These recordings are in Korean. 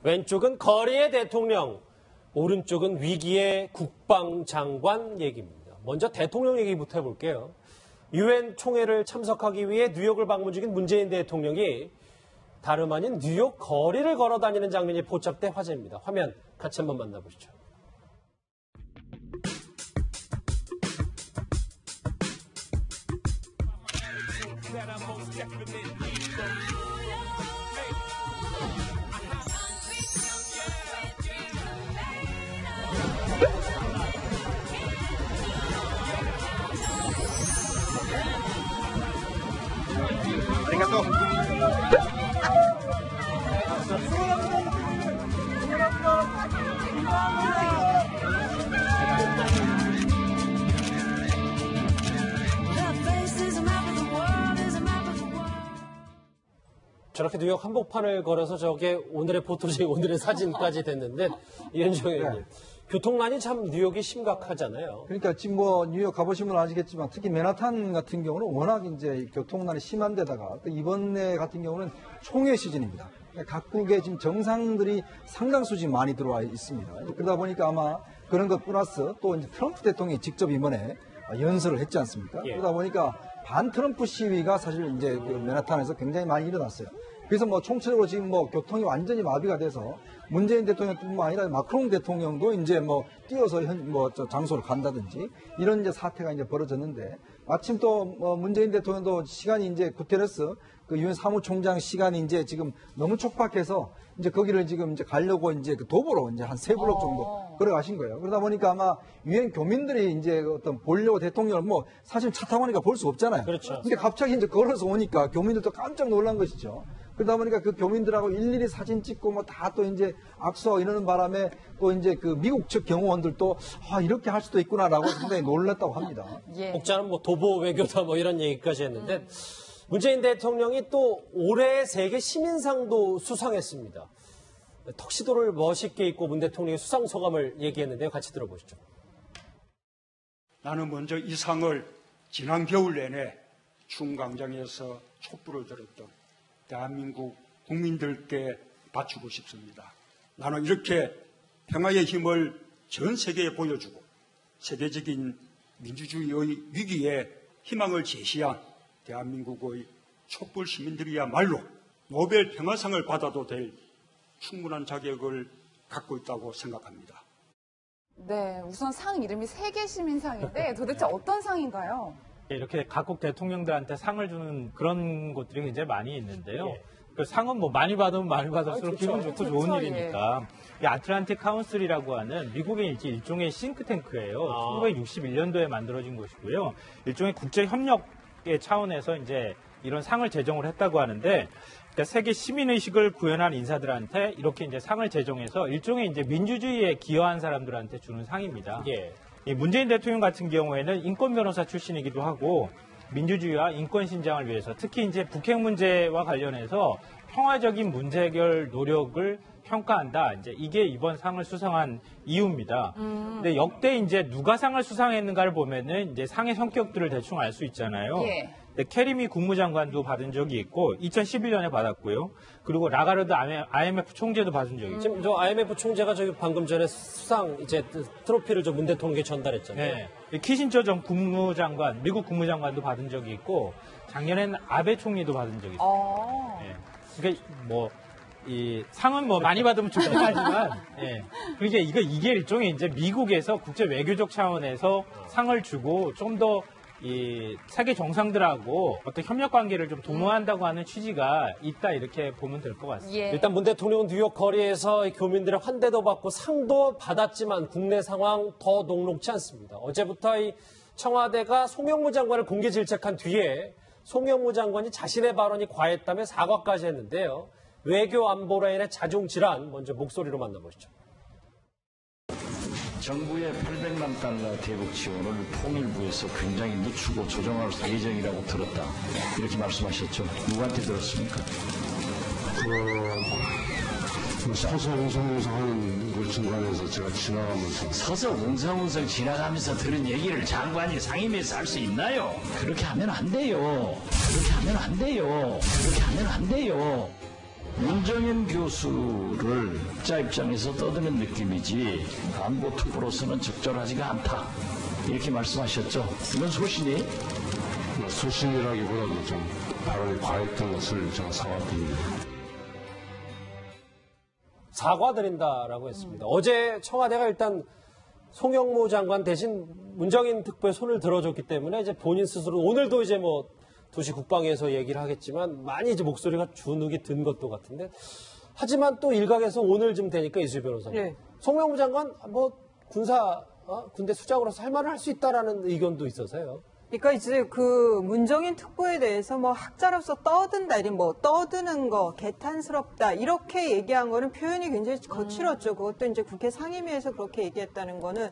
왼쪽은 거리의 대통령, 오른쪽은 위기의 국방장관 얘기입니다. 먼저 대통령 얘기부터 해볼게요. 유엔 총회를 참석하기 위해 뉴욕을 방문 중인 문재인 대통령이 다름 아닌 뉴욕 거리를 걸어 다니는 장면이 포착돼 화제입니다. 화면 같이 한번 만나보시죠. 저렇게 뉴욕 한복판을 걸어서 저게 오늘의 포토지, 오늘의 사진까지 됐는데, 이현정 의원님. 교통난이 참 뉴욕이 심각하잖아요. 그러니까 지금 뉴욕 가보신 분은 아시겠지만 특히 맨하탄 같은 경우는 워낙 이제 교통난이 심한 데다가 또 이번에 같은 경우는 총회 시즌입니다. 각국의 지금 정상들이 상당수 지금 많이 들어와 있습니다. 그러다 보니까 아마 그런 것 플러스 또 이제 트럼프 대통령이 직접 이번에 연설을 했지 않습니까? 예. 그러다 보니까 반 트럼프 시위가 사실 이제 그 맨하탄에서 굉장히 많이 일어났어요. 그래서 총체적으로 지금 교통이 완전히 마비가 돼서 문재인 대통령뿐만 아니라 마크롱 대통령도 이제 뛰어서 장소를 간다든지 이런 이제 사태가 이제 벌어졌는데 마침 또 문재인 대통령도 시간이 이제 구테레스 그 유엔 사무총장 시간이 이제 지금 너무 촉박해서 이제 거기를 지금 이제 가려고 이제 그 도보로 이제 한 3블록 정도 걸어가신 거예요. 그러다 보니까 아마 유엔 교민들이 이제 보려고 대통령을 사실 차 타고 하니까 볼 수 없잖아요. 그렇죠. 근데 갑자기 이제 걸어서 오니까 교민들도 깜짝 놀란 것이죠. 그러다 보니까 그 교민들하고 일일이 사진 찍고 다 또 이제 악수하고 이러는 바람에 또 이제 그 미국 측 경호원들도 이렇게 할 수도 있구나라고 상당히 놀랐다고 합니다. 예. 복자는 도보 외교다 이런 얘기까지 했는데 문재인 대통령이 또 올해 세계 시민상도 수상했습니다. 턱시도를 멋있게 입고 문 대통령의 수상 소감을 얘기했는데요. 같이 들어보시죠. 나는 먼저 이 상을 지난 겨울 내내 충광장에서 촛불을 들었던 대한민국 국민들께 바치고 싶습니다. 나는 이렇게 평화의 힘을 전 세계에 보여주고 세계적인 민주주의의 위기에 희망을 제시한 대한민국의 촛불 시민들이야말로 노벨 평화상을 받아도 될 충분한 자격을 갖고 있다고 생각합니다. 네, 우선 상 이름이 세계시민상인데 도대체 어떤 상인가요? 이렇게 각국 대통령들한테 상을 주는 그런 곳들이 굉장히 많이 있는데요. 그 상은 많이 받으면 많이 받을수록 기분 좋고 좋은 일이니까. 이 아틀란틱 카운슬이라고 하는 미국의 일종의 싱크탱크예요. 1961년도에 만들어진 곳이고요. 일종의 국제 협력의 차원에서 이제 이런 상을 제정을 했다고 하는데, 그러니까 세계 시민의식을 구현한 인사들한테 이렇게 이제 상을 제정해서 일종의 이제 민주주의에 기여한 사람들한테 주는 상입니다. 예. 이 문재인 대통령 같은 경우에는 인권 변호사 출신이기도 하고 민주주의와 인권 신장을 위해서 특히 이제 북핵 문제와 관련해서 평화적인 문제 해결 노력을 평가한다. 이제 이게 이번 상을 수상한 이유입니다. 근데 역대 이제 누가 상을 수상했는가를 보면은 이제 상의 성격들을 대충 알 수 있잖아요. 예. 캐리미 국무장관도 받은 적이 있고 2011년에 받았고요. 그리고 라가르드 IMF 총재도 받은 적이 있죠. 지금 IMF 총재가 방금 전에 수상 이제 트로피를 문 대통령에게 전달했잖아요. 네. 키신저 전 국무장관, 미국 국무장관도 받은 적이 있고 작년에는 아베 총리도 받은 적이 있어요. 네. 그러니까 이 상은 많이 받으면 좋긴 하지만, 예. 그러니까 이게 일종의 이제 미국에서 국제 외교적 차원에서 상을 주고 좀 더 이 세계 정상들하고 어떤 협력 관계를 좀 도모한다고 하는 취지가 있다 이렇게 보면 될 것 같습니다. 예. 일단 문 대통령은 뉴욕 거리에서 교민들의 환대도 받고 상도 받았지만 국내 상황 더 녹록지 않습니다. 어제부터 이 청와대가 송영무 장관을 공개 질책한 뒤에 송영무 장관이 자신의 발언이 과했다며 사과까지 했는데요. 외교 안보 라인의 자중 질환 먼저 목소리로 만나보시죠. 정부의 800만 달러 대북 지원을 통일부에서 굉장히 늦추고 조정할 예정이라고 들었다. 이렇게 말씀하셨죠. 누구한테 들었습니까? 서서 웅성웅성하는 그 중간에서 제가 지나가면서 서서 웅성웅성 지나가면서 들은 얘기를 장관이 상임위에서 할 수 있나요? 그렇게 하면 안 돼요. 그렇게 하면 안 돼요. 그렇게 하면 안 돼요. 문정인 교수를 자 입장에서 떠드는 느낌이지 안보 특보로서는 적절하지가 않다. 이렇게 말씀하셨죠. 이건 소신이? 소신이라기보다도 좀 발언이 과했던 것을 제가 사과드립니다. 사과드린다라고 했습니다. 어제 청와대가 일단 송영무 장관 대신 문정인 특보에 손을 들어줬기 때문에 이제 본인 스스로 오늘도 이제 뭐 2시 국방에서 얘기를 하겠지만 많이 이제 목소리가 주눅이 든 것도 같은데 하지만 또 일각에서 오늘 좀 되니까 이수희 변호사님 네. 송영무 장관 뭐 군대 수장으로서 할 말을 할 수 있다라는 의견도 있어서요. 그러니까 이제 그 문정인 특보에 대해서 뭐 학자로서 떠든다, 이런 뭐 떠드는 거, 개탄스럽다 이렇게 얘기한 거는 표현이 굉장히 거칠었죠. 그것도 이제 국회 상임위에서 그렇게 얘기했다는 거는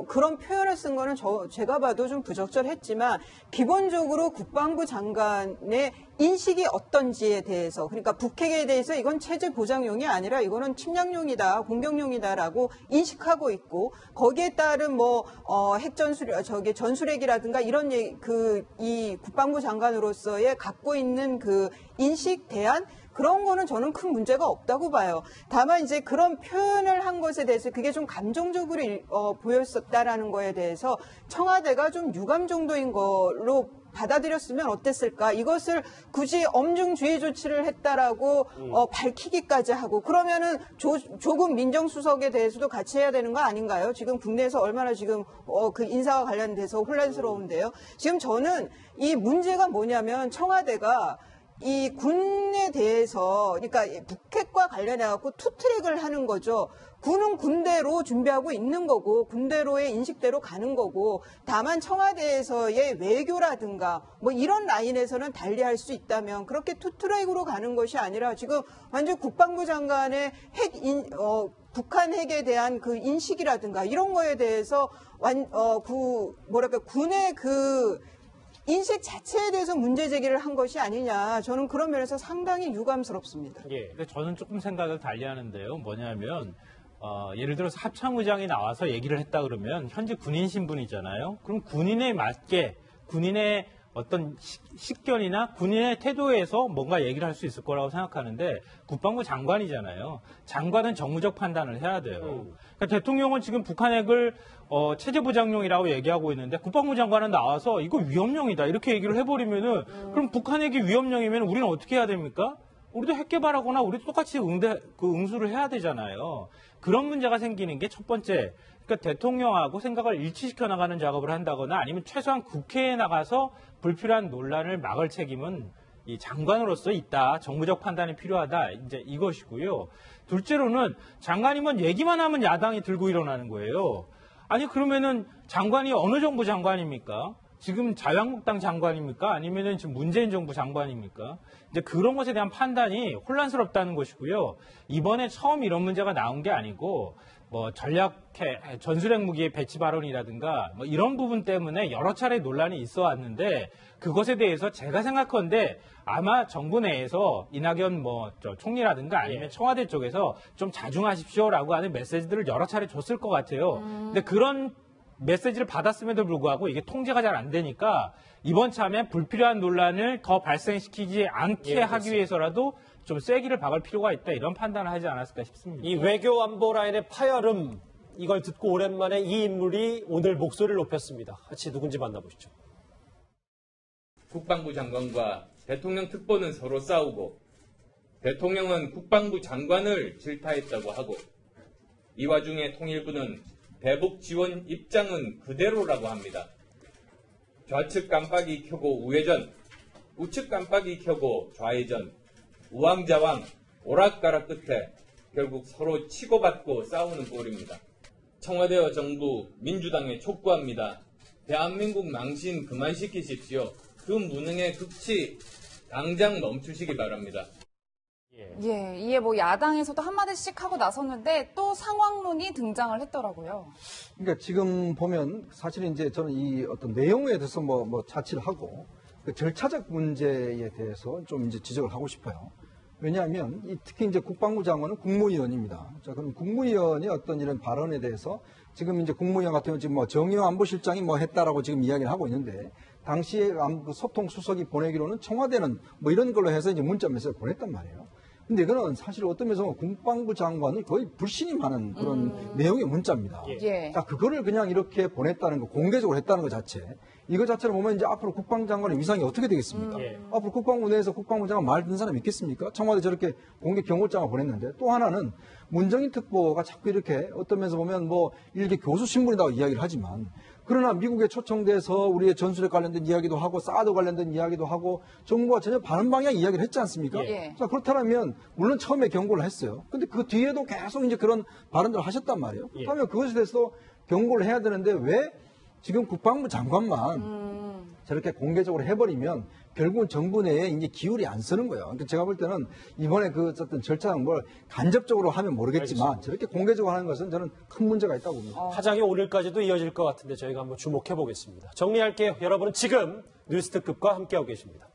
그런 표현을 쓴 거는 제가 봐도 좀 부적절했지만 기본적으로 국방부 장관의 인식이 어떤지에 대해서, 그러니까 북핵에 대해서 이건 체제 보장용이 아니라 이거는 침략용이다, 공격용이다라고 인식하고 있고, 거기에 따른 뭐 전술핵이라든가 이런 이 국방부 장관으로서의 갖고 있는 그 인식 대안, 그런 거는 저는 큰 문제가 없다고 봐요. 다만 이제 그런 표현을 한 것에 대해서 그게 좀 감정적으로 보였었다라는 거에 대해서 청와대가 좀 유감 정도인 걸로 받아들였으면 어땠을까? 이것을 굳이 엄중주의 조치를 했다라고 밝히기까지 하고, 그러면은 조국 민정수석에 대해서도 같이 해야 되는 거 아닌가요? 지금 국내에서 얼마나 지금 그 인사와 관련돼서 혼란스러운데요. 지금 저는 이 문제가 뭐냐면 청와대가 이 군에 대해서, 그러니까 북핵과 관련해갖고 투트랙을 하는 거죠. 군은 군대로 준비하고 있는 거고, 군대로의 인식대로 가는 거고, 다만 청와대에서의 외교라든가 뭐 이런 라인에서는 달리할 수 있다면 그렇게 투트랙으로 가는 것이 아니라 지금 완전 국방부 장관의 북한 핵에 대한 그 인식이라든가 이런 거에 대해서 군의 그 인식 자체에 대해서 문제 제기를 한 것이 아니냐. 저는 그런 면에서 상당히 유감스럽습니다. 예. 근데 저는 조금 생각을 달리하는데요. 뭐냐면 예를 들어서 합참의장이 나와서 얘기를 했다 그러면 현재 군인 신분이잖아요. 그럼 군인에 맞게 군인의 어떤 식견이나 군인의 태도에서 뭔가 얘기를 할 수 있을 거라고 생각하는데 국방부 장관이잖아요. 장관은 정무적 판단을 해야 돼요. 그러니까 대통령은 지금 북한 핵을 체제 보장용이라고 얘기하고 있는데 국방부 장관은 나와서 이거 위험용이다 이렇게 얘기를 해버리면은 그럼 북한 핵이 위험용이면 우리는 어떻게 해야 됩니까? 우리도 핵 개발하거나 우리도 똑같이 응수를 해야 되잖아요. 그런 문제가 생기는 게 첫 번째. 그러니까 대통령하고 생각을 일치시켜 나가는 작업을 한다거나 아니면 최소한 국회에 나가서 불필요한 논란을 막을 책임은 이 장관으로서 있다. 정무적 판단이 필요하다. 이제 이것이고요. 둘째로는 장관이면 얘기만 하면 야당이 들고 일어나는 거예요. 아니 그러면은 장관이 어느 정부 장관입니까? 지금 자유한국당 장관입니까? 아니면은 지금 문재인 정부 장관입니까? 이제 그런 것에 대한 판단이 혼란스럽다는 것이고요. 이번에 처음 이런 문제가 나온 게 아니고 뭐 전술핵 무기의 배치 발언이라든가 뭐 이런 부분 때문에 여러 차례 논란이 있어 왔는데 그것에 대해서 제가 생각하는데 아마 정부 내에서 이낙연 총리라든가 아니면 청와대 쪽에서 좀 자중하십시오라고 하는 메시지들을 여러 차례 줬을 것 같아요. 근데 그런 메시지를 받았음에도 불구하고 이게 통제가 잘 안 되니까 이번 참에 불필요한 논란을 더 발생시키지 않게 하기 위해서라도 좀 쐐기를 박을 필요가 있다 이런 판단을 하지 않았을까 싶습니다. 이 외교 안보 라인의 파열음 이걸 듣고 오랜만에 이 인물이 오늘 목소리를 높였습니다. 같이 누군지 만나보시죠. 국방부 장관과 대통령 특보는 서로 싸우고 대통령은 국방부 장관을 질타했다고 하고 이 와중에 통일부는 대북 지원 입장은 그대로라고 합니다. 좌측 깜빡이 켜고 우회전, 우측 깜빡이 켜고 좌회전, 우왕좌왕, 오락가락 끝에 결국 서로 치고받고 싸우는 꼴입니다. 청와대와 정부, 민주당에 촉구합니다. 대한민국 망신 그만시키십시오. 그 무능의 극치 당장 멈추시기 바랍니다. 예, 이에 뭐 야당에서도 한마디씩 하고 나섰는데 또 상황론이 등장을 했더라고요. 그러니까 지금 보면 사실은 이제 저는 이 어떤 내용에 대해서 뭐 자치를 하고 그 절차적 문제에 대해서 좀 이제 지적을 하고 싶어요. 왜냐하면 특히 이제 국방부 장관은 국무위원입니다. 자, 그럼 국무위원이 어떤 이런 발언에 대해서 지금 이제 국무위원 같은 경우 지금 뭐 정의용 안보실장이 뭐 했다라고 지금 이야기를 하고 있는데 당시에 소통 수석이 보내기로는 청와대는 뭐 이런 걸로 해서 이제 문자 메시지를 보냈단 말이에요. 근데 이거는 사실 어떤 면에서 국방부 장관이 거의 불신임하는 그런 내용의 문자입니다. 예. 자, 그거를 그냥 이렇게 보냈다는 거, 공개적으로 했다는 것 자체. 이거 자체를 보면 이제 앞으로 국방장관의 위상이 어떻게 되겠습니까? 앞으로 국방부 내에서 국방부 장관 말 듣는 사람 있겠습니까? 청와대 저렇게 공개 경고장을 보냈는데 또 하나는 문정인 특보가 자꾸 이렇게 어떤 면에서 보면 뭐 일개 교수 신분이라고 이야기를 하지만 그러나 미국에 초청돼서 우리의 전술에 관련된 이야기도 하고 사드 관련된 이야기도 하고 정부가 전혀 다른 방향 이야기를 했지 않습니까? 예. 자, 그렇다면 물론 처음에 경고를 했어요. 근데 그 뒤에도 계속 이제 그런 발언들을 하셨단 말이에요. 그러면 그것에 대해서 경고를 해야 되는데 왜 지금 국방부 장관만 저렇게 공개적으로 해버리면 결국은 정부 내에 이제 기울이 안 서는 거예요. 그러니까 제가 볼 때는 이번에 그 어떤 절차는 뭘 간접적으로 하면 모르겠지만 저렇게 공개적으로 하는 것은 저는 큰 문제가 있다고 봅니다. 파장이 오늘까지도 이어질 것 같은데 저희가 한번 주목해 보겠습니다. 정리할게요. 여러분은 지금 뉴스 특급과 함께하고 계십니다.